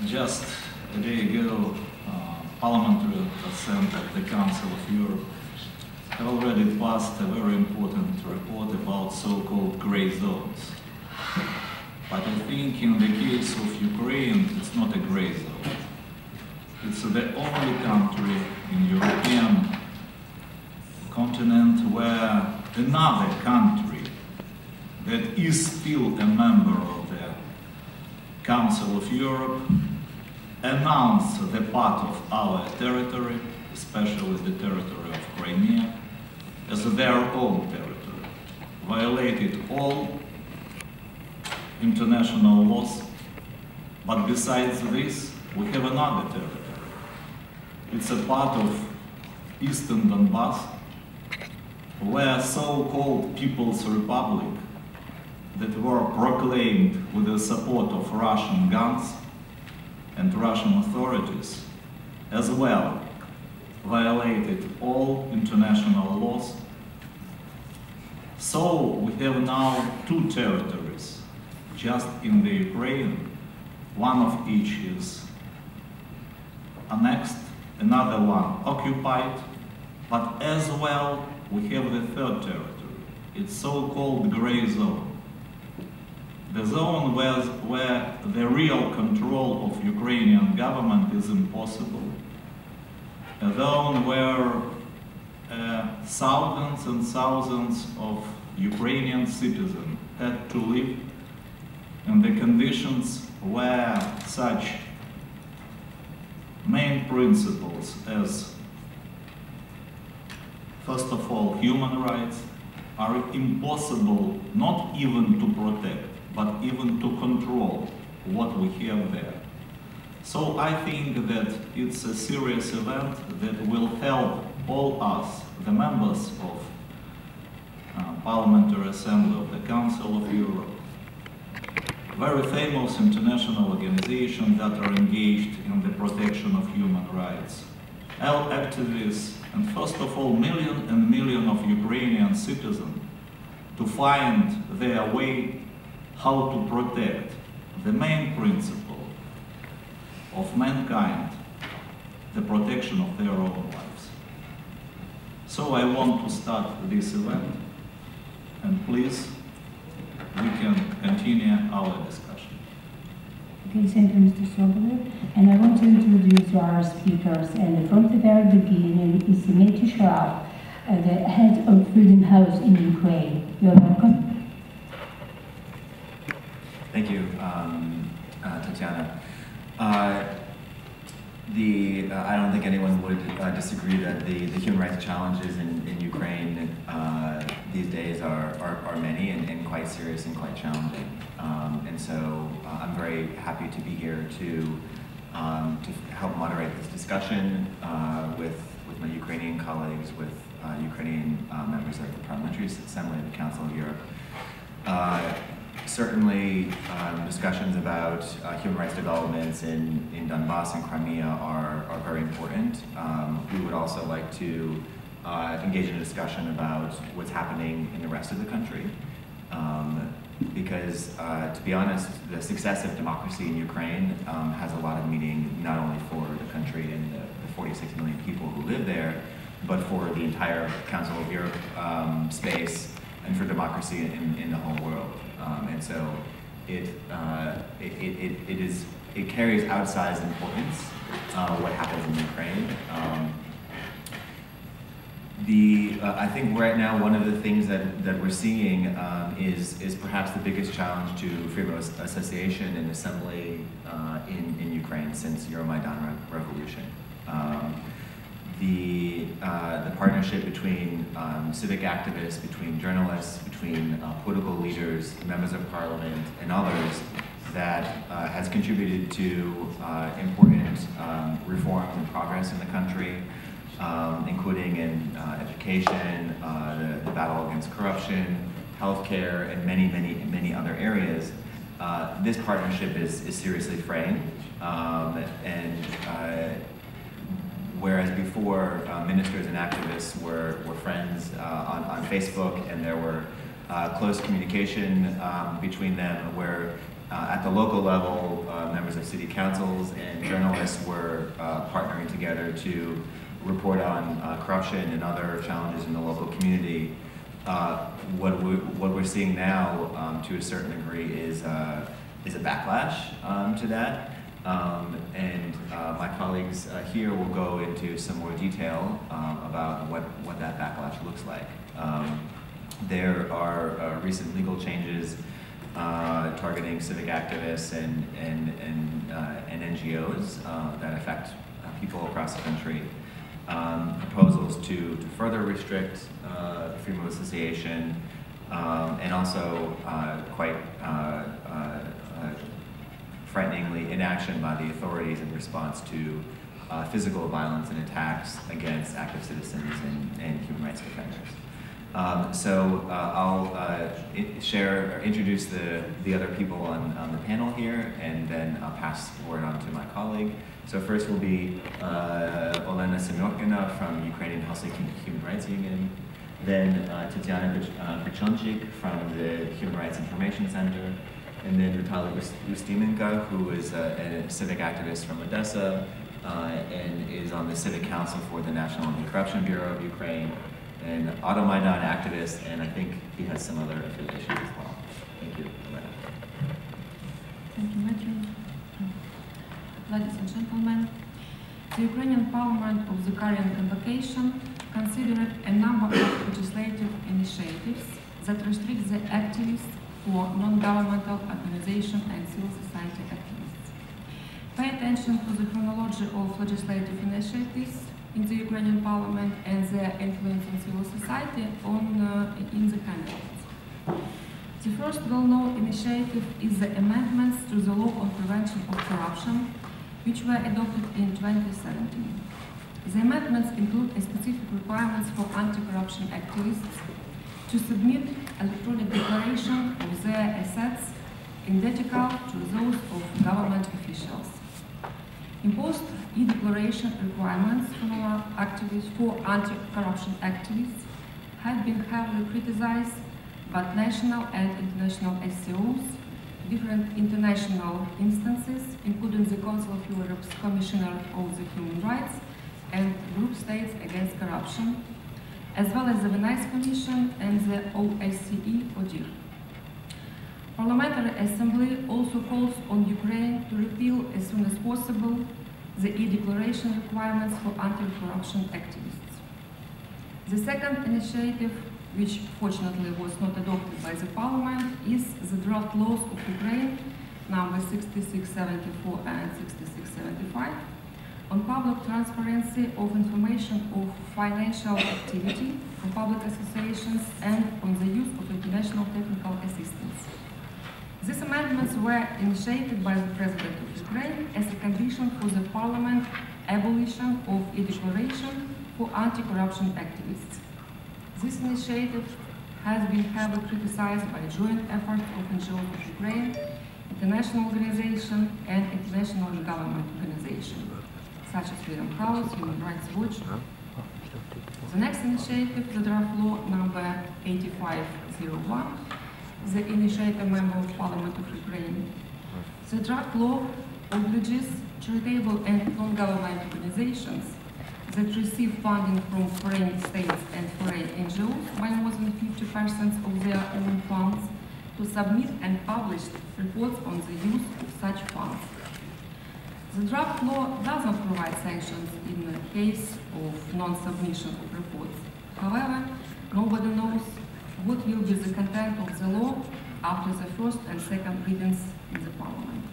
Just a day ago, Parliamentary Assembly of the Council of Europe have already passed a very important report about so-called grey zones. But I think in the case of Ukraine, it's not a grey zone. It's the only country in European continent where another country that is still a member of the Council of Europe announced the part of our territory, especially the territory of Crimea, as their own territory, violated all international laws. But besides this, we have another territory. It's a part of Eastern Donbass, where so-called People's Republic that were proclaimed with the support of Russian guns and Russian authorities, as well violated all international laws. So we have now two territories just in the Ukraine. One of each is annexed, another one occupied, but as well we have the third territory. It's so-called grey zone. The zone where the real control of Ukrainian government is impossible. A zone where thousands and thousands of Ukrainian citizens had to live in the conditions where such main principles as, first of all, human rights are impossible not even to protect, but even to control what we have there. So I think that it's a serious event that will help all us, the members of Parliamentary Assembly of the Council of Europe, very famous international organizations that are engaged in the protection of human rights, all activists, and first of all, millions and millions of Ukrainian citizens to find their way how to protect the main principle of mankind, the protection of their own lives. So I want to start this event, and please, we can continue our discussion. Okay, thank you, Mr. Sobolev. And I want to introduce our speakers. And from the very beginning is Dmitry Sharap, the head of Freedom House in Ukraine. You're welcome. Thank you, Tatiana. I don't think anyone would disagree that the human rights challenges in Ukraine these days are many and quite serious and quite challenging. And so I'm very happy to be here to help moderate this discussion with my Ukrainian colleagues, with Ukrainian members of the Parliamentary Assembly of the Council of Europe. Certainly, discussions about human rights developments in Donbass and Crimea are very important. We would also like to engage in a discussion about what's happening in the rest of the country. Because, to be honest, the success of democracy in Ukraine has a lot of meaning, not only for the country and the 46 million people who live there, but for the entire Council of Europe space and for democracy in the whole world. And so it carries outsized importance what happens in Ukraine. I think right now one of the things that we're seeing is perhaps the biggest challenge to freedom of association and assembly in Ukraine since Euromaidan revolution. The partnership between civic activists, between journalists, between political leaders, members of parliament, and others that has contributed to important reforms and progress in the country, including in education, the battle against corruption, healthcare, and many other areas. This partnership is seriously fraying, and whereas before ministers and activists were friends on Facebook, and there were close communication between them, where At the local level, members of city councils and journalists were partnering together to report on corruption and other challenges in the local community. What we're seeing now, to a certain degree, is a backlash to that. And my colleagues here will go into some more detail about what that backlash looks like. There are recent legal changes targeting civic activists and NGOs that affect people across the country. Proposals to further restrict freedom of association, and also quite frighteningly, inaction by the authorities in response to physical violence and attacks against active citizens and human rights defenders. I'll introduce the other people on the panel here, and then I'll pass the word on to my colleague. So first will be Olena Semyorkina from Ukrainian Helsinki Human Rights Union, then Tatiana Krichonchik from the Human Rights Information Center, and then Vitaly Ustimenko, who is a civic activist from Odessa and is on the Civic Council for the National Anti-Corruption Bureau of Ukraine, and Automaidan activist, and I think he has some other affiliations as well. Thank you. Thank you, Matthew. Ladies and gentlemen, the Ukrainian Parliament of the current convocation considered a number of legislative initiatives that restrict the activists for non-governmental organizations and civil society activists. Pay attention to the chronology of legislative initiatives in the Ukrainian Parliament and their influence on civil society in the candidates. The first well-known initiative is the amendments to the law on prevention of corruption, which were adopted in 2017. The amendments include specific requirements for anti-corruption activists to submit electronic declaration of their assets identical to those of government officials. Imposed e-declaration requirements for anti-corruption activists have been heavily criticized by national and international SCOs, different international instances, including the Council of Europe's Commissioner of the Human Rights and Group States Against Corruption, as well as the Venice Commission and the OSCE ODIHR. Parliamentary Assembly also calls on Ukraine to repeal as soon as possible the e-declaration requirements for anti-corruption activists. The second initiative, which fortunately was not adopted by the Parliament, is the draft laws of Ukraine, number 6674 and 6675, on public transparency of information of financial activity from public associations and on the use of international technical assistance. These amendments were initiated by the President of Ukraine as a condition for the Parliament abolition of e-declaration for anti-corruption activists. This initiative has been heavily criticized by joint efforts of NGOs of Ukraine, international organizations, and international government organizations, such as Freedom House, Human Rights Watch. The next initiative, the draft law number 8501, the initiator member of Parliament of Ukraine. The draft law obliges charitable and non-government organizations that receive funding from foreign states and foreign NGOs by more than 50% of their own funds to submit and publish reports on the use of such funds. The draft law doesn't provide sanctions in the case of non-submission of reports. However, nobody knows what will be the content of the law after the first and second readings in the Parliament.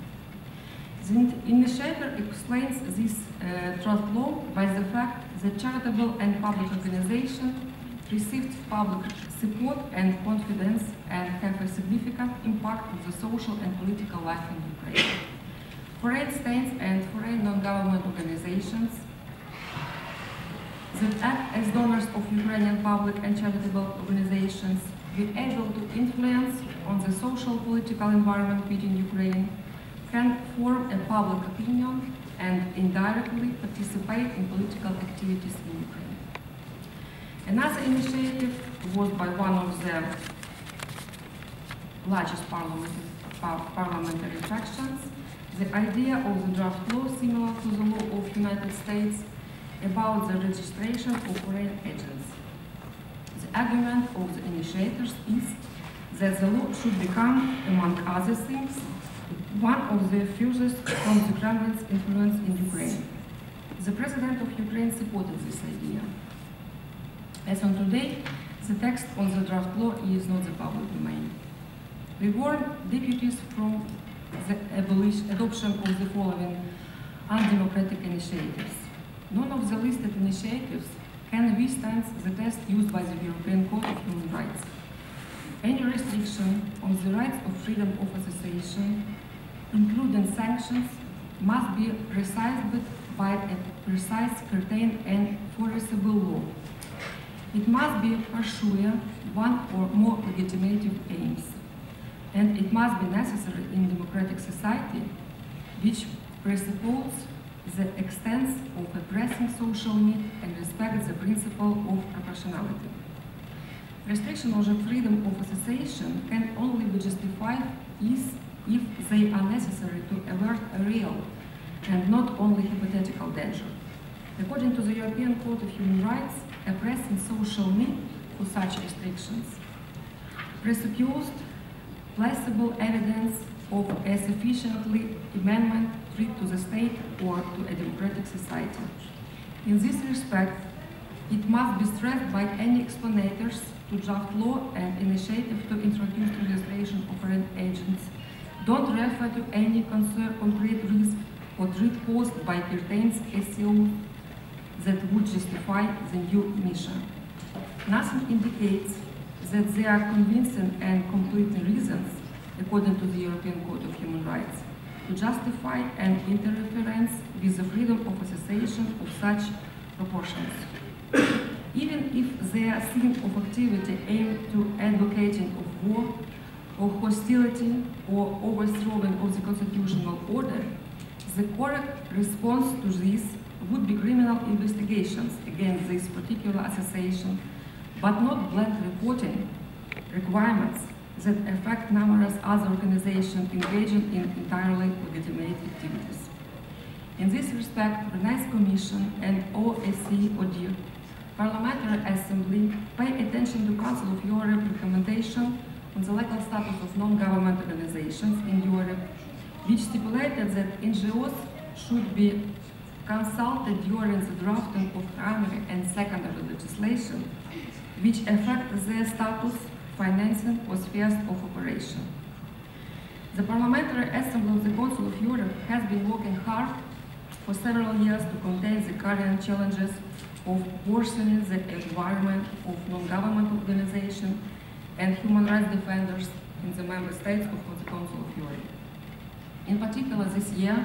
The initiator explains this draft law by the fact that charitable and public organizations received public support and confidence and have a significant impact on the social and political life in Ukraine. Foreign states and foreign non-government organizations that act as donors of Ukrainian public and charitable organizations be able to influence on the social political environment within Ukraine, can form a public opinion and indirectly participate in political activities in Ukraine. Another initiative was by one of the largest parliamentary fractions, the idea of the draft law similar to the law of United States about the registration of foreign agents. The argument of the initiators is that the law should become, among other things, one of the furthest from the Kremlin's influence in Ukraine. The President of Ukraine supported this idea. As on today, the text on the draft law is not the public domain. We warn deputies from the adoption of the following undemocratic initiatives. None of the listed initiatives can withstand the test used by the European Court of Human Rights. Any restriction on the rights of freedom of association, including sanctions, must be precised by a precise, certain, and enforceable law. It must be pursuing one or more legitimate aims, and it must be necessary in democratic society, which presupposes the extent of a pressing social need and respects the principle of proportionality. Restriction of the freedom of association can only be justified if they are necessary to avert a real and not only hypothetical danger. According to the European Court of Human Rights, a pressing social need for such restrictions presupposed plausible evidence of a sufficiently amendment threat to the state or to a democratic society. In this respect, it must be stressed by any explanations to draft law and initiative to introduce registration of foreign agents don't refer to any concrete risk or threat posed by certain SEO that would justify the new mission. Nothing indicates that there are convincing and complete reasons, according to the European Court of Human Rights, to justify an interference with the freedom of association of such proportions. Even if their scene of activity aimed to advocating of war or hostility or overthrowing of the constitutional order, the correct response to this would be criminal investigations against this particular association, but not blanket reporting requirements that affect numerous other organizations engaging in entirely legitimate activities. In this respect, the Venice Commission and OSCE ODIHR Parliamentary Assembly pay attention to Council of Europe recommendation on the legal status of non-government organizations in Europe, which stipulated that NGOs should be consulted during the drafting of primary and secondary legislation, which affect their status, financing, or spheres of operation. The Parliamentary Assembly of the Council of Europe has been working hard for several years to contain the current challenges of worsening the environment of non-government organizations and human rights defenders in the member states of the Council of Europe. In particular, this year,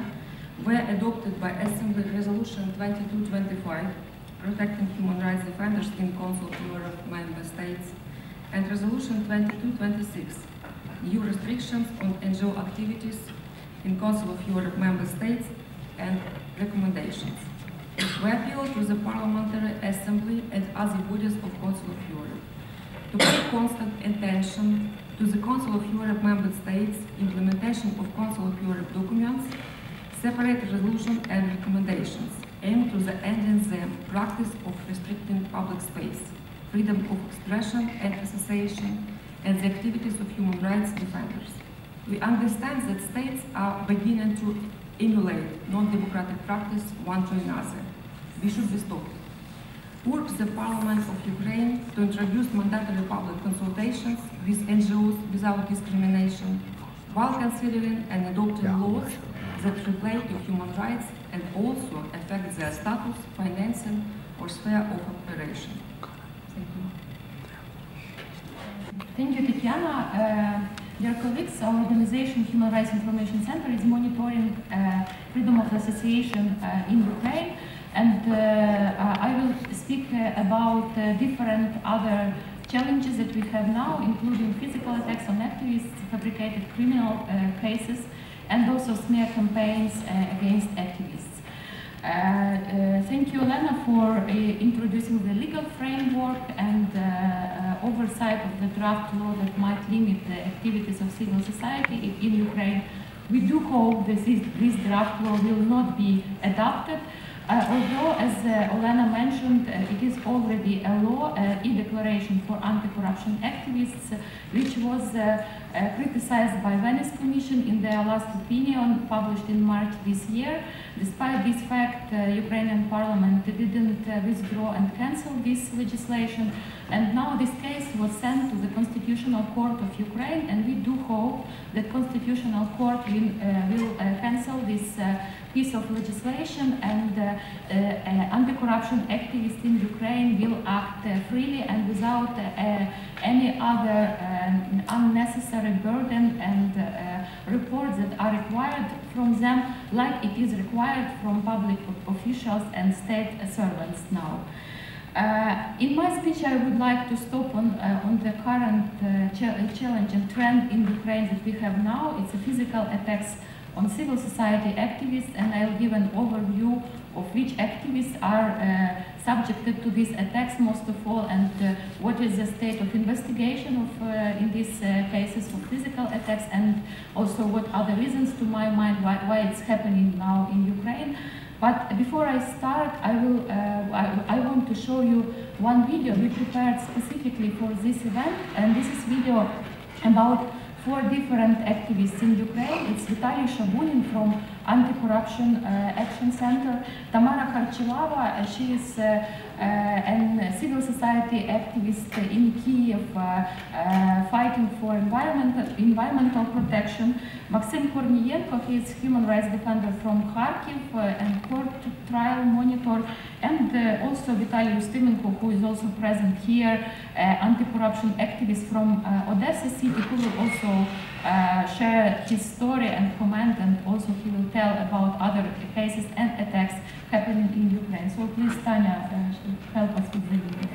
were adopted by Assembly Resolution 2225, protecting human rights defenders in Council of Europe member states, and Resolution 2226, new restrictions on NGO activities in Council of Europe member states and recommendations. We appeal to the Parliamentary Assembly and other bodies of Council of Europe to pay constant attention to the Council of Europe member states' implementation of Council of Europe documents, separate resolution and recommendations aimed to the ending the practice of restricting public space, freedom of expression and association, and the activities of human rights defenders. We understand that states are beginning to emulate non-democratic practice one to another. We should be stopped. Urge the Parliament of Ukraine to introduce mandatory public consultations with NGOs without discrimination, while considering and adopting laws that relate to human rights and also affect their status, financing, or sphere of operation. Thank you. Thank you, Tatiana. Dear colleagues, our organization, Human Rights Information Center, is monitoring freedom of association in Ukraine, and I will speak about different other challenges that we have now, including physical attacks on activists, fabricated criminal cases, and also smear campaigns against activists. Thank you, Elena, for introducing the legal framework and oversight of the draft law that might limit the activities of civil society in Ukraine. We do hope that this draft law will not be adopted, although, as Olena mentioned, it is already a law, e-declaration for anti-corruption activists, which was criticized by Venice Commission in their last opinion published in March this year. Despite this fact, Ukrainian parliament didn't withdraw and cancel this legislation, and now this case was sent to the Constitutional Court of Ukraine, and we do hope that Constitutional Court will cancel this piece of legislation, and anti-corruption activists in Ukraine will act freely and without any other unnecessary burden and reports that are required from them, like it is required from public officials and state servants now. In my speech, I would like to stop on the current challenge and trend in Ukraine that we have now. It's a physical attacks on civil society activists, and I'll give an overview of which activists are subjected to these attacks most of all, and what is the state of investigation of in these cases of physical attacks, and also what are the reasons to my mind why it's happening now in Ukraine. But before I start, I want to show you one video we prepared specifically for this event, and this is video about 4 different activists in Ukraine. It's Vitaly Shabunin from Anti-Corruption Action Center, Tamara Kharchilava, she is a civil society activist in Kiev fighting for environmental protection, Maxim Kornienko, he is human rights defender from Kharkiv and court trial monitor, and also Vitaly Ustimenko, who is also present here, anti-corruption activist from Odessa city, who will also share his story and comment, and also he will tell about other cases and attacks happening in Ukraine. So please, Tanya, help us with the video.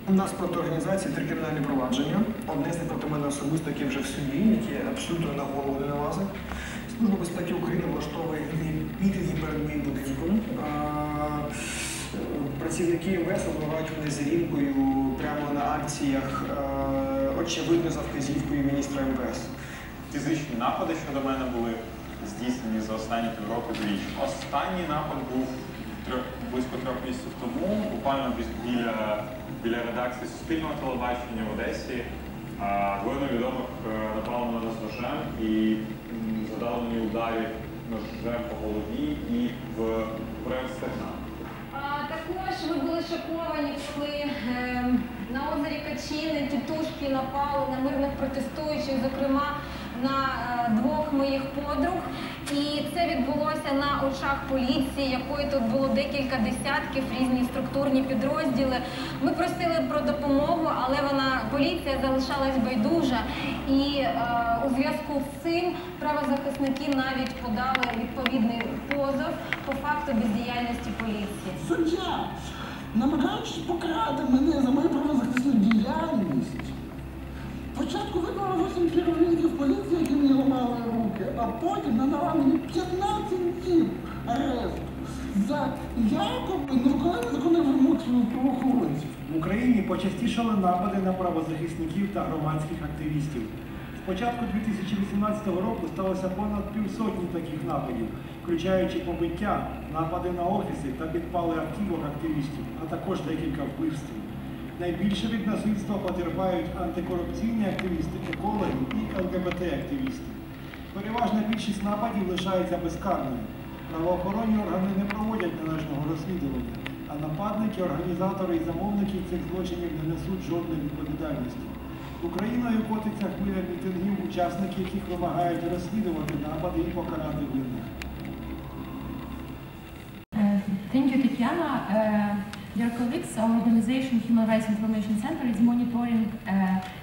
У нас проти організації 3 кримінальні провадження. Одне з них проти мене особисто, яке вже в суді, яке абсолютно на голову не налазить. Служба безпеки України влаштовує мітинги перед моїм будинком. Працівники МВС вибивають мене з рінкою прямо на акціях, очевидно за вказівкою міністра МВС. Фізичні напади щодо мене були здійснені за останні півроку двічі. Останній напад був близько 3 місяців тому, буквально біля редакції Суспільного телебачення в Одесі. 2 невідомих напали на мене з ножем і задали мені ударів ножем по голові і в район стегна. Також ви були шоковані, коли на озері Качини тітушки напали на мирних протестуючих, зокрема на 2 моїх подруг. І це відбулося на очах поліції, якої тут було декілька десятків, різні структурні підрозділи. Ми просили про допомогу, але поліція залишалась байдужа. І у зв'язку з цим правозахисники навіть подали відповідний позов по факту бездіяльності поліції. Суддя, намагаючись покарати мене за мою правозахисну діяльність, спочатку виконав 8 співробітників поліції, які мені ламали руки, а потім надала мені 15 діб аресту за якоби невиконання законних вимог правоохоронців. В Україні почастішали напади на правозахисників та громадських активістів. З початку 2018 року сталося понад 150 таких нападів, включаючи побиття, напади на офіси та підпали автівок активістів, а також декілька вбивств. Найбільше від насильства потерпають антикорупційні активісти, екологи і ЛГБТ-активісти. Переважна більшість нападів лишається безкарною. Правоохоронні органи не проводять належного розслідування, а нападники, організатори і замовники цих злочинів не несуть жодної відповідальності. Україною котиться хвиля мітингів, учасники яких вимагають розслідувати напади і покарати винних. Thank you, Tatiana. Dear colleagues, our organization, Human Rights Information Center, is monitoring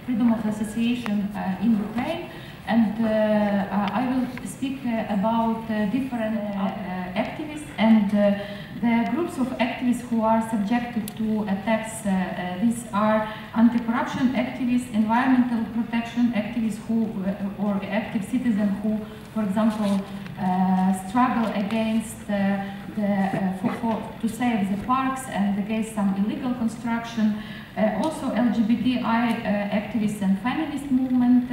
freedom of association in Ukraine. And I will speak about different activists and the groups of activists who are subjected to attacks. These are anti-corruption activists, environmental protection activists or active citizens who, for example, struggle against to save the parks and against some illegal construction. Also LGBTI activists and feminist movement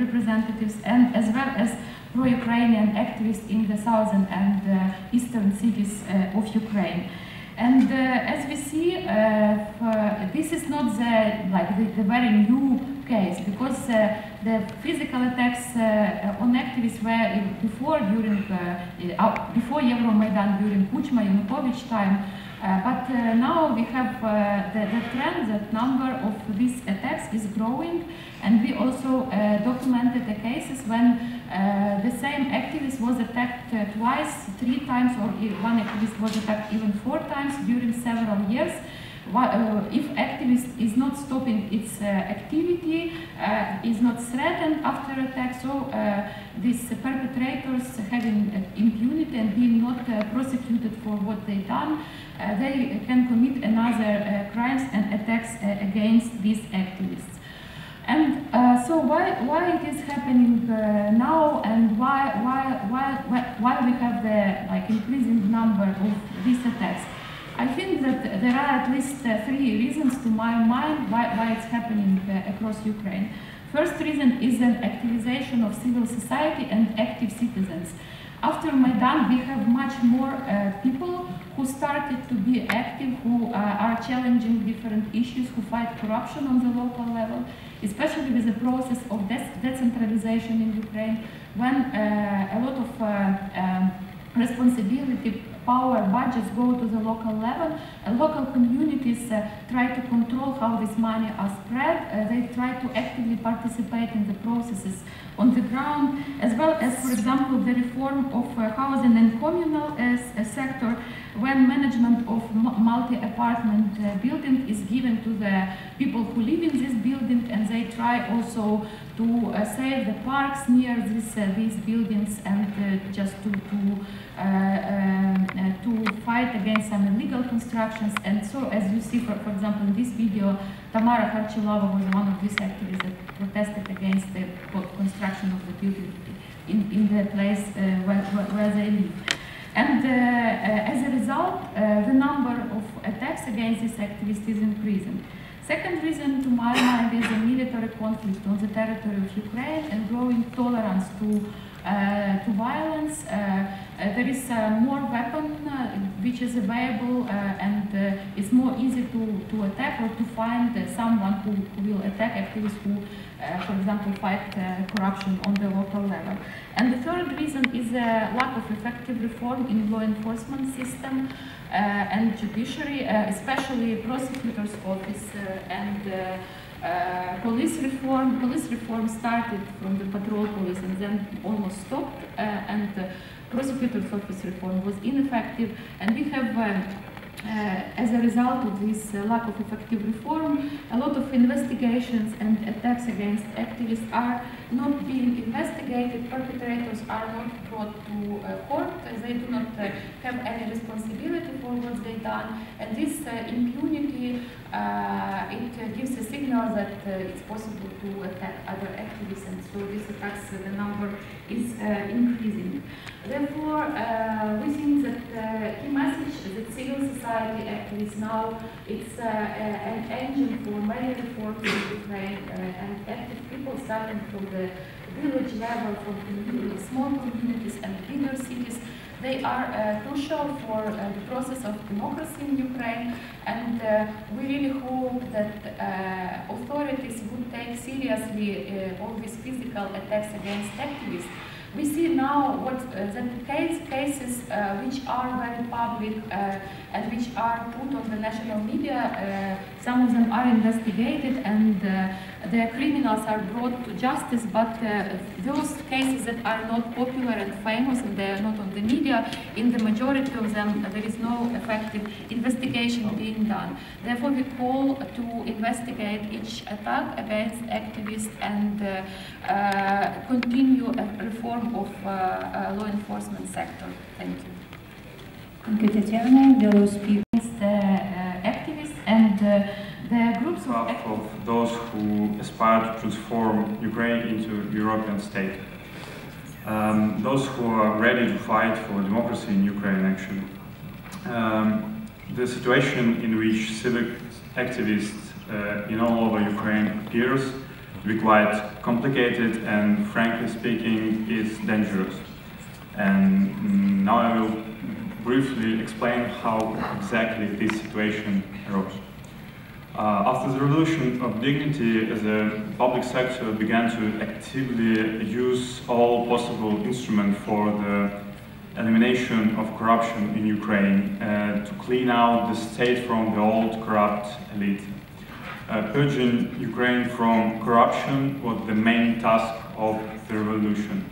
representatives, and as well as pro-Ukrainian activists in the southern and eastern cities of Ukraine. And as we see, this is not the very new case, because the physical attacks on activists were before Euromaidan, during Kuchma, Yanukovych time. But now we have the trend that number of these attacks is growing, and we also documented the cases when the same activist was attacked twice, 3 times, or one activist was attacked even 4 times during several years. If activist is not stopping its activity, is not threatened after attack, so these perpetrators having impunity and being not prosecuted for what they done, they can commit another crimes and attacks against these activists. And so why it is happening now, and why we have the increasing number of these attacks? I think that there are at least 3 reasons to my mind why it's happening across Ukraine. First reason is an activization of civil society and active citizens. After Maidan, we have much more people who started to be active, who are challenging different issues, who fight corruption on the local level, especially with the process of decentralization in Ukraine, when a lot of responsibility, power, budgets go to the local level. Local communities try to control how this money are spread. They try to actively participate in the processes on the ground, as well as, for example, the reform of housing and communal sector, when management of multi-apartment building is given to the people who live in this building, and they try also to save the parks near these buildings, and just to fight against some illegal constructions. And so, as you see, for example, in this video, Tamara Harchilova was one of these activists that protested against the construction of the building in the place where they live. And as a result, the number of attacks against these activists is increasing. Second reason, to my mind, is a military conflict on the territory of Ukraine and growing tolerance to violence. There is more weapon which is available, and it's more easy to attack or to find someone who will attack activists who, for example, fight corruption on the local level. And the third reason is a lack of effective reform in law enforcement system and judiciary, especially prosecutors' office and police reform. Police reform started from the patrol police and then almost stopped, and prosecutor's office reform was ineffective, and we have as a result of this lack of effective reform, a lot of investigations and attacks against activists are not being investigated. Perpetrators are not brought to court. They do not have any responsibility for what they've done. And this impunity, it gives a signal that it's possible to attack other activists, and so this attacks, the number is increasing. Therefore, we think that key message that civil society activists now, it's an engine for many reforms in Ukraine, and active people starting from the village level, from small communities and bigger cities. They are crucial for the process of democracy in Ukraine, and we really hope that authorities would take seriously all these physical attacks against activists, we see now what that cases which are very public and which are put on the national media, some of them are investigated and the criminals are brought to justice, but those cases that are not popular and famous and they are not on the media, in the majority of them there is no effective investigation being done. Therefore we call to investigate each attack against activists and continue a reform of law enforcement sector. Thank you. Thank you, Tatiana. Those people, activists and the groups of those who aspire to transform Ukraine into a European state. Those who are ready to fight for democracy in Ukraine, actually. The situation in which civic activists in all over Ukraine appears to be quite complicated and, frankly speaking, is dangerous. And now I will briefly explain how exactly this situation arose. After the Revolution of Dignity, the public sector began to actively use all possible instruments for the elimination of corruption in Ukraine, to clean out the state from the old corrupt elite. Purging Ukraine from corruption was the main task of the revolution.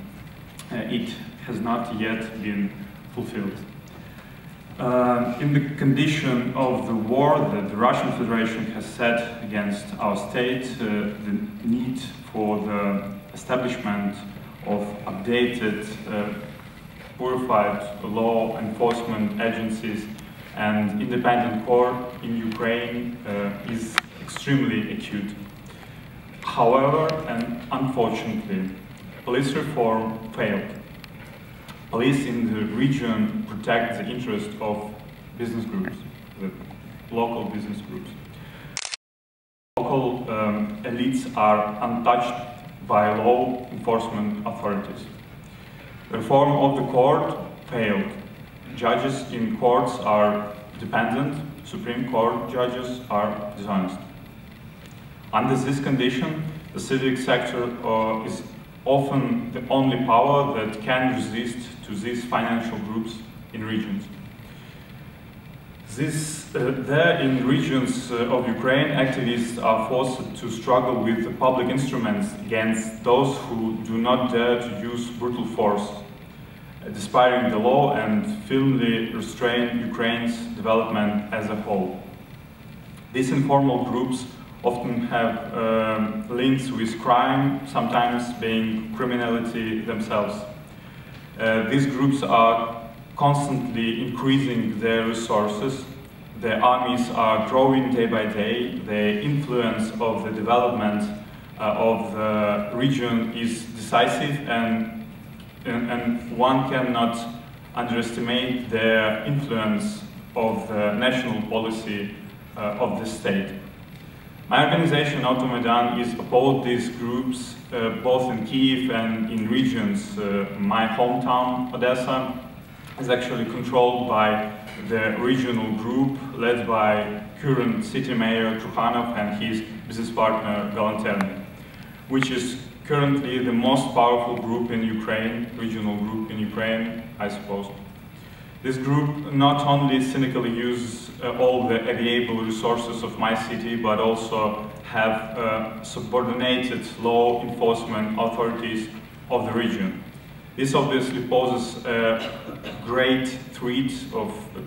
It has not yet been fulfilled. In the condition of the war that the Russian Federation has set against our state, the need for the establishment of updated, purified law enforcement agencies and independent court in Ukraine is extremely acute. However, and unfortunately, police reform failed. Police in the region protect the interest of business groups, the local business groups. Local elites are untouched by law enforcement authorities. The reform of the court failed. Judges in courts are dependent, Supreme Court judges are dishonest. Under this condition, the civic sector is often the only power that can resist to these financial groups in regions. There in regions of Ukraine, activists are forced to struggle with the public instruments against those who do not dare to use brutal force, despite the law and firmly restrain Ukraine's development as a whole. These informal groups often have links with crime, sometimes being criminality themselves. These groups are constantly increasing their resources. Their armies are growing day by day. The influence of the development of the region is decisive, and one cannot underestimate their influence of the national policy of the state. My organization, Automaidan, is opposed these groups both in Kyiv and in regions. My hometown, Odessa, is actually controlled by the regional group led by current city mayor Trukhanov and his business partner Galanterny, which is currently the most powerful group in Ukraine, regional group in Ukraine, I suppose. This group not only cynically uses all the available resources of my city, but also have subordinated law enforcement authorities of the region. This obviously poses a great threat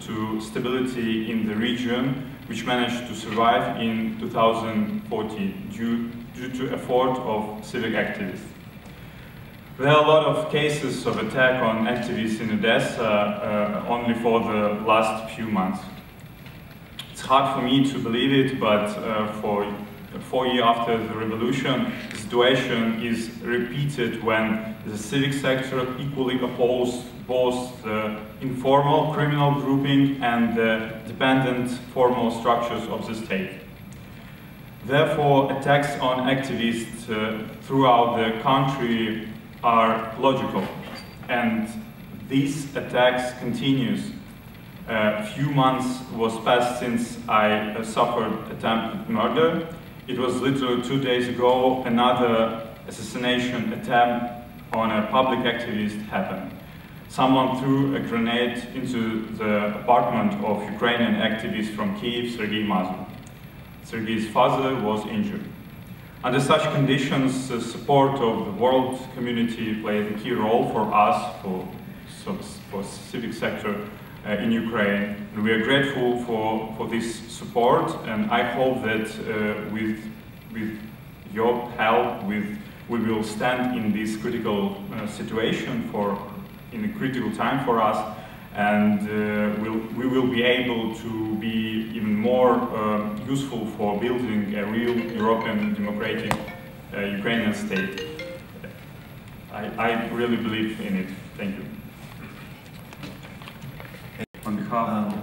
to stability in the region, which managed to survive in 2014 due to effort of civic activists. There are a lot of cases of attack on activists in Odessa only for the last few months. It's hard for me to believe it, but for 4 years after the revolution, the situation is repeated when the civic sector equally opposes both the informal criminal grouping and the dependent formal structures of the state. Therefore, attacks on activists throughout the country are logical, and these attacks continues. A few months was passed since I suffered attempted murder. It was literally 2 days ago another assassination attempt on a public activist happened. Someone threw a grenade into the apartment of Ukrainian activist from Kyiv, Sergei Mazur. Sergei's father was injured. Under such conditions, the support of the world community played a key role for us, for civic sector in Ukraine. And we are grateful for this support, and I hope that with your help, we will stand in this critical situation in a critical time for us, and we will be able to be even more useful for building a real European democratic Ukrainian state. I really believe in it. Thank you. On behalf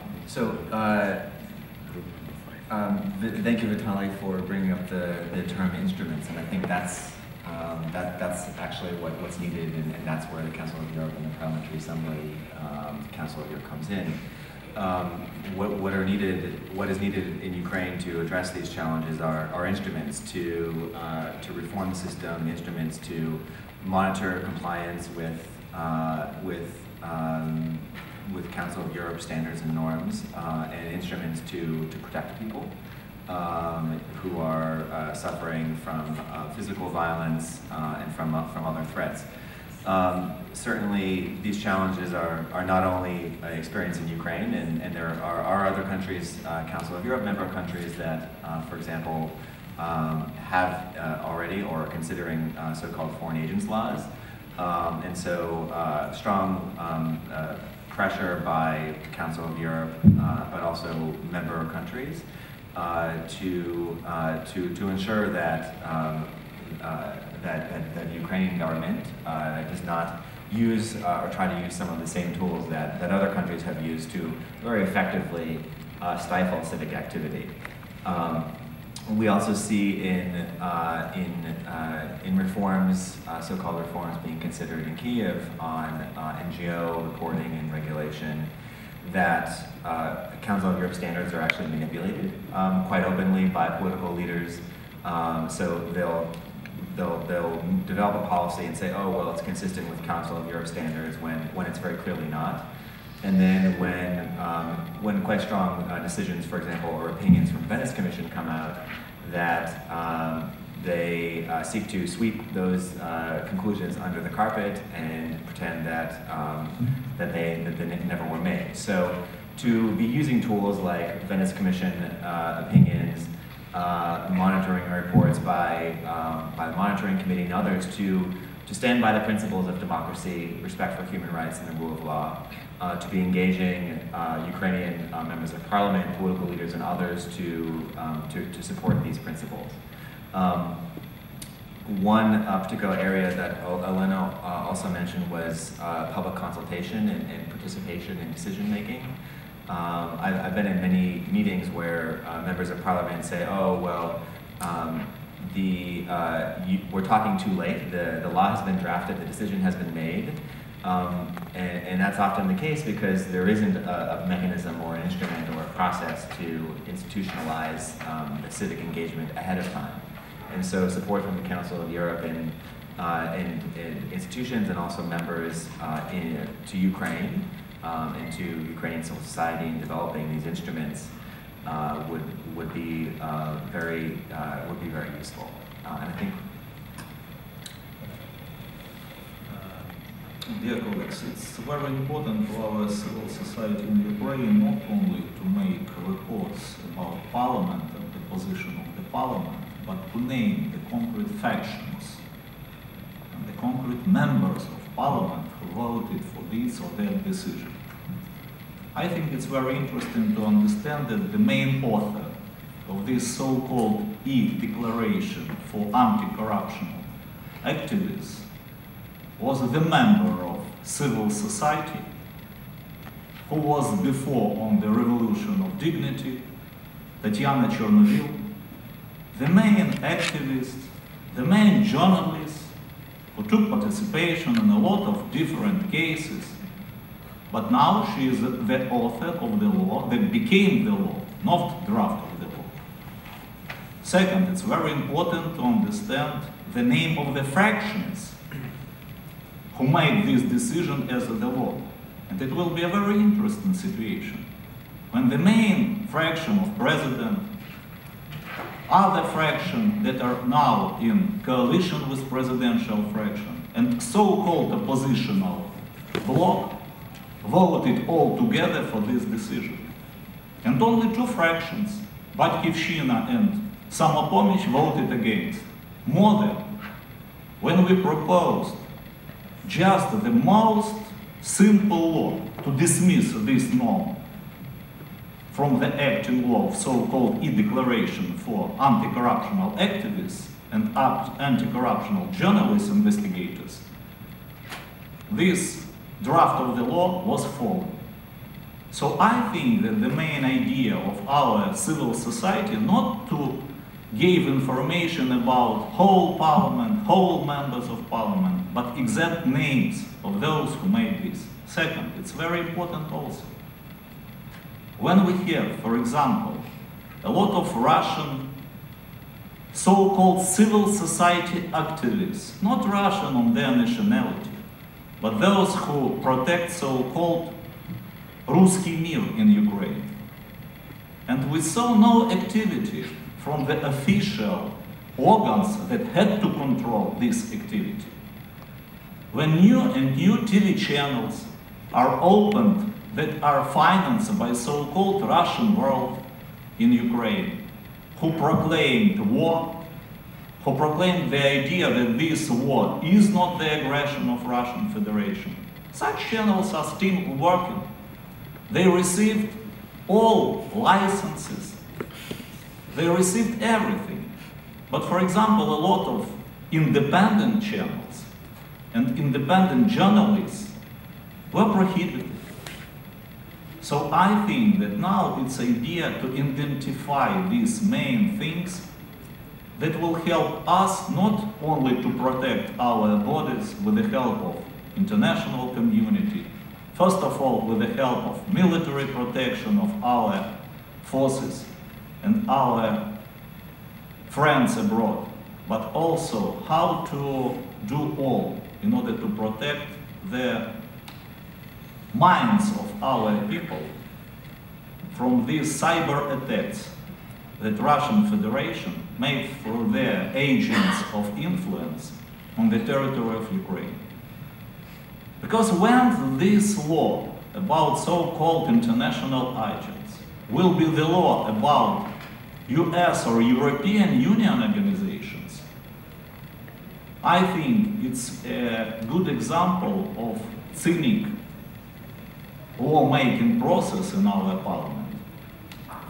thank you, Vitaly, for bringing up the term instruments, and I think that's actually what's needed, and that's where the Council of Europe and the Parliamentary Assembly, Council of Europe comes in. What is needed in Ukraine to address these challenges are instruments to reform the system, instruments to monitor compliance with Council of Europe standards and norms, and instruments to protect people who are suffering from physical violence and from other threats. Certainly, these challenges are not only experienced in Ukraine, and there are other countries, Council of Europe member countries that, for example, have already or are considering so-called foreign agents laws. And so strong pressure by Council of Europe, but also member countries, to ensure that that the Ukrainian government does not use or try to use some of the same tools that other countries have used to very effectively stifle civic activity. We also see in reforms, so-called reforms being considered in Kyiv on NGO reporting and regulation, that Council of Europe standards are actually manipulated quite openly by political leaders. So they'll develop a policy and say, oh, well, it's consistent with Council of Europe standards when it's very clearly not. And then when quite strong decisions, for example, or opinions from Venice Commission come out, that they seek to sweep those conclusions under the carpet and pretend that they never were made. So to be using tools like Venice Commission opinions, monitoring reports by the Monitoring Committee and others to stand by the principles of democracy, respect for human rights, and the rule of law, to be engaging Ukrainian members of parliament, political leaders, and others to support these principles. One particular area that Elena also mentioned was public consultation and participation in decision making. I've been in many meetings where members of parliament say, oh, well, we're talking too late, the law has been drafted, the decision has been made, and that's often the case because there isn't a mechanism or an instrument or a process to institutionalize the civic engagement ahead of time. And so support from the Council of Europe and institutions and also members to Ukraine and to Ukrainian civil society in developing these instruments would be very useful. And I think. Dear colleagues, it's very important for our civil society in Ukraine not only to make reports about Parliament and the position of the Parliament, but to name the concrete factions and the concrete members of Parliament who voted for this or that decision. I think it's very interesting to understand that the main author of this so-called E-Declaration for Anti-Corruption Activists was the member of civil society who was before on the Revolution of Dignity, Tatiana Chernovil, the main activist, the main journalist who took participation in a lot of different cases, but now she is the author of the law that became the law, not draft of the law. Second, it's very important to understand the name of the fractions who made this decision as the law. And it will be a very interesting situation when the main fraction of president, other fraction that are now in coalition with presidential fraction, and so-called oppositional bloc voted all together for this decision. And only two fractions, Batьківщина and Samopomich, voted against. More than when we proposed just the most simple law to dismiss this norm from the acting law of so-called e-declaration for anti-corruptional activists and anti-corruptional journalists, investigators, this draft of the law was fallen. So I think that the main idea of our civil society not to give information about whole parliament, whole members of parliament, but exact names of those who made this. Second, it's very important also. When we hear, for example, a lot of Russian so-called civil society activists, not Russian on their nationality, but those who protect so-called Ruski Mir in Ukraine. And we saw no activity from the official organs that had to control this activity. When new TV channels are opened that are financed by so-called Russian world in Ukraine, who proclaimed war, who proclaimed the idea that this war is not the aggression of Russian Federation, such channels are still working. They received all licenses. They received everything. But for example, a lot of independent channels and independent journalists were prohibited. So I think that now it's idea to identify these main things that will help us not only to protect our borders with the help of international community, first of all with the help of military protection of our forces and our friends abroad, but also how to do all in order to protect the minds of our people from these cyber attacks that Russian Federation made through their agents of influence on the territory of Ukraine. Because when this law about so-called international agents will be the law about US or European Union organizations, I think it's a good example of cynic law-making process in our parliament,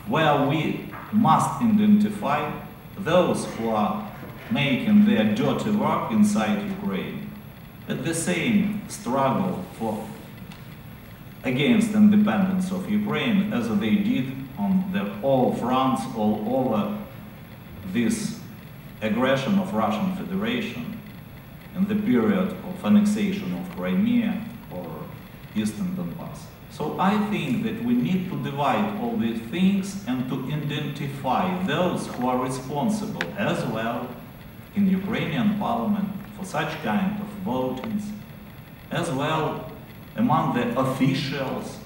where we must identify those who are making their dirty work inside Ukraine. At the same struggle against independence of Ukraine as they did on all fronts all over this aggression of Russian Federation in the period of annexation of Crimea or Eastern Donbass. So I think that we need to divide all these things and to identify those who are responsible as well in Ukrainian parliament for such kind of votings, as well among the officials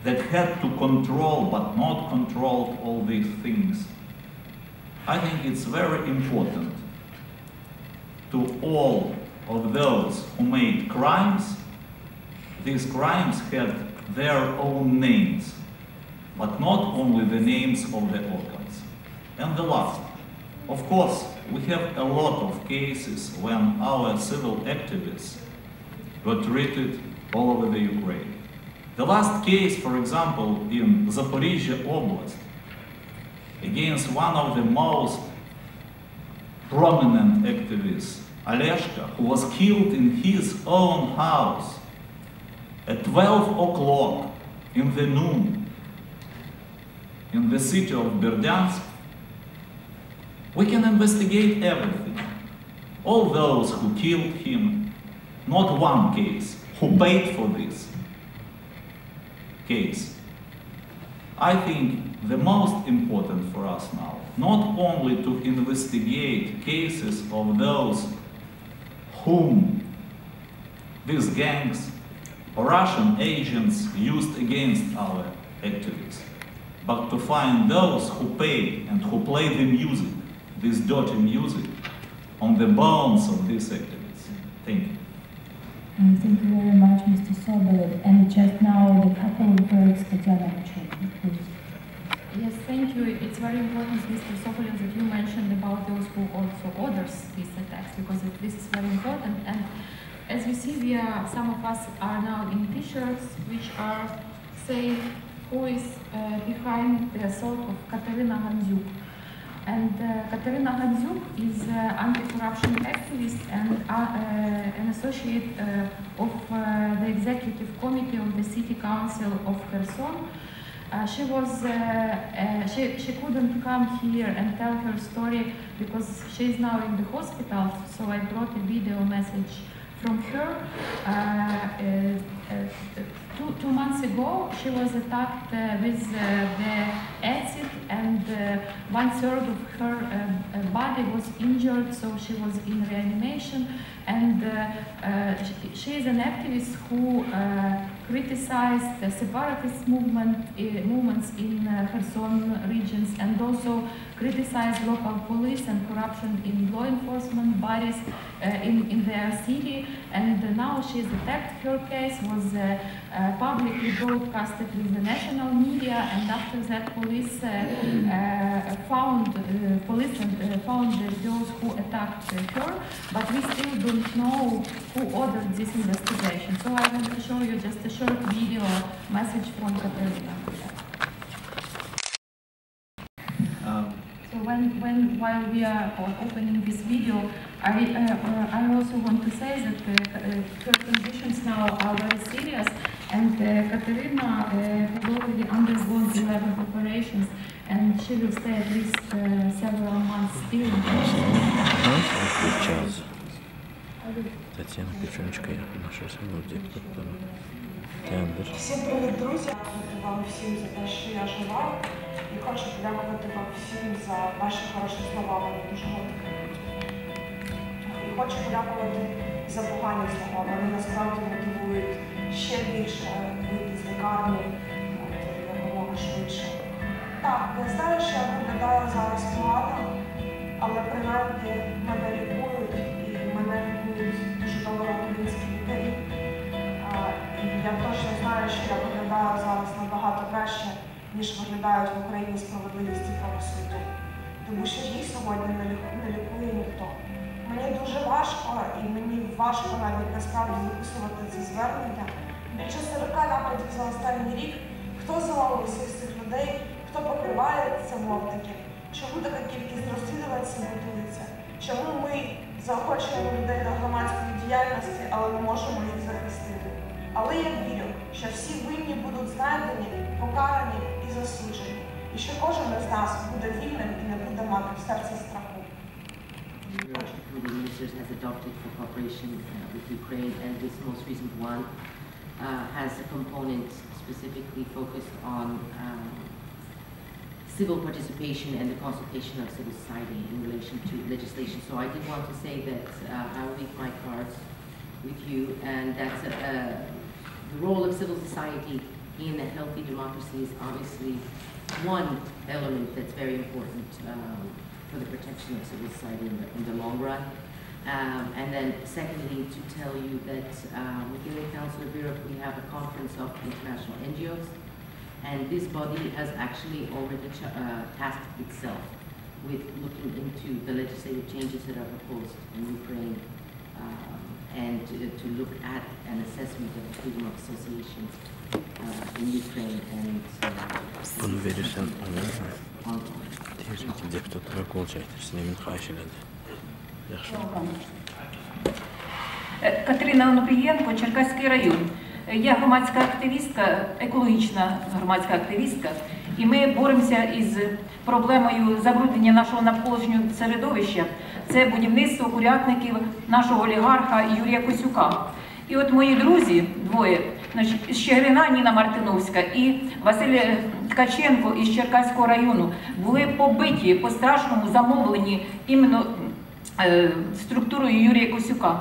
that had to control but not controlled all these things. I think it's very important to all of those who made crimes. These crimes had their own names, but not only the names of the organs. And the last, of course, we have a lot of cases when our civil activists were treated all over the Ukraine. The last case, for example, in Zaporizhzhia Oblast, against one of the most prominent activists, Aleshka, who was killed in his own house at 12 o'clock in the noon in the city of Berdyansk. We can investigate everything. All those who killed him, not one case, who paid for this case. I think the most important for us now, not only to investigate cases of those whom these gangs or Russian agents used against our activists, but to find those who pay and who play the music, this dirty music, on the bones of these activists. Thank you. Thank you very much, Mr. Sobolev. And just now, the couple of words, Tatiana Kuchek, please. Yes, thank you. It's very important, Mr. Sobolev, that you mentioned about those who also orders these attacks, because this is very important. And as you see, some of us are now in t-shirts which are saying who is behind the assault of Katerina Gandziuk. And Katerina Gandziuk is an anti-corruption activist and an associate of the executive committee of the City Council of Kherson. She couldn't come here and tell her story because she is now in the hospital, so I brought a video message from her. 2 months ago, she was attacked with the acid, and 1/3 of her body was injured, so she was in reanimation. And she is an activist who criticized the separatist movements in Kherson regions, and also criticized local police and corruption in law enforcement bodies in their city. And now she is attacked. Her case was publicly broadcasted with the national media, and after that police found those who attacked her, but we still don't know who ordered this investigation. So I want to show you just a short video message from Katerina. So while we are opening this video, I also want to say that her conditions now are very serious, and Katerina has already undergone 11 operations, and she will stay at least several months still. Тетяна Кучунчика, наша депутат. Тендер. Всім привіт, друзі! Дякую вам всім за те, що я жива. І хочу подякувати вам всім за ваші хороші слова, вони дуже мотивують. І хочу подякувати за погані слова, вони насправді мотивують ще більше вийти з лікарні якомога швидше. Так, я знаю, що я виглядаю зараз погано, але принаймні мене лікують, і мене лікують дуже добре українські лікарі. І я точно знаю, що я виглядаю зараз набагато краще, ніж виглядають в Україні справедливість і правосуддя. Тому що їх сьогодні не лікує ніхто. Мені дуже важко, і мені важко навіть насправді записувати це звернення. Більше 40 нападів за останній рік. Хто заловив всіх цих людей, хто покриває це мовників? Чому така кількість розслідувань готується? Чому ми заохочуємо людей до громадської діяльності, але не можемо їх захистити? Але я вірю, що всі винні будуть знайдені, покарані і засуджені. І що кожен із нас буде вільним і не буде мати в серці страху. The ministers has adopted for cooperation with Ukraine, and this most recent one has a component specifically focused on civil participation and the consultation of civil society in relation to legislation. So I did want to say that I will leave my cards with you, and that's the role of civil society in a healthy democracy is obviously one element that's very important for the protection of civil society in the long run. And then secondly, to tell you that within the Council of Europe we have a conference of international NGOs, and this body has actually already tasked itself with looking into the legislative changes that are proposed in Ukraine and to look at an assessment of the freedom of association in Ukraine and Bunu verirsen ona deputatlara kol çektirsin, emin xahiş elədi. Yaxşı. Катерина Онопрієнко, Черкаський район. Я громадська активістка, екологічна громадська активістка, і ми боремося із проблемою забруднення нашого навколишнього середовища. Це будівництво курятників нашого олігарха Юрія Косюка. І от мої друзі, двоє, з Щегрина Ніна Мартиновська і Василь Ткаченко із Черкаського району, були побиті по страшному замовленні іменно структурою Юрія Косюка.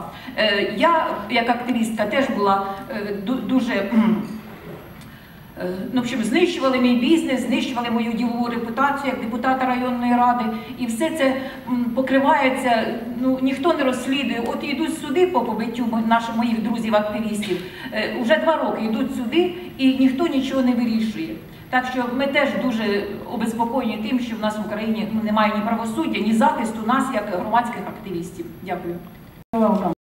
Я, як активістка, теж була дуже, в общем, знищували мій бізнес, знищували мою ділову репутацію як депутата районної ради, і все це покривається, ніхто не розслідує. От йдуть суди по побиттю моїх друзів-активістів, вже 2 роки йдуть суди, і ніхто нічого не вирішує. Так що ми теж дуже обезпокоєні тим, що в нас в Україні немає ні правосуддя, ні захисту нас, як громадських активістів. Дякую. Welcome.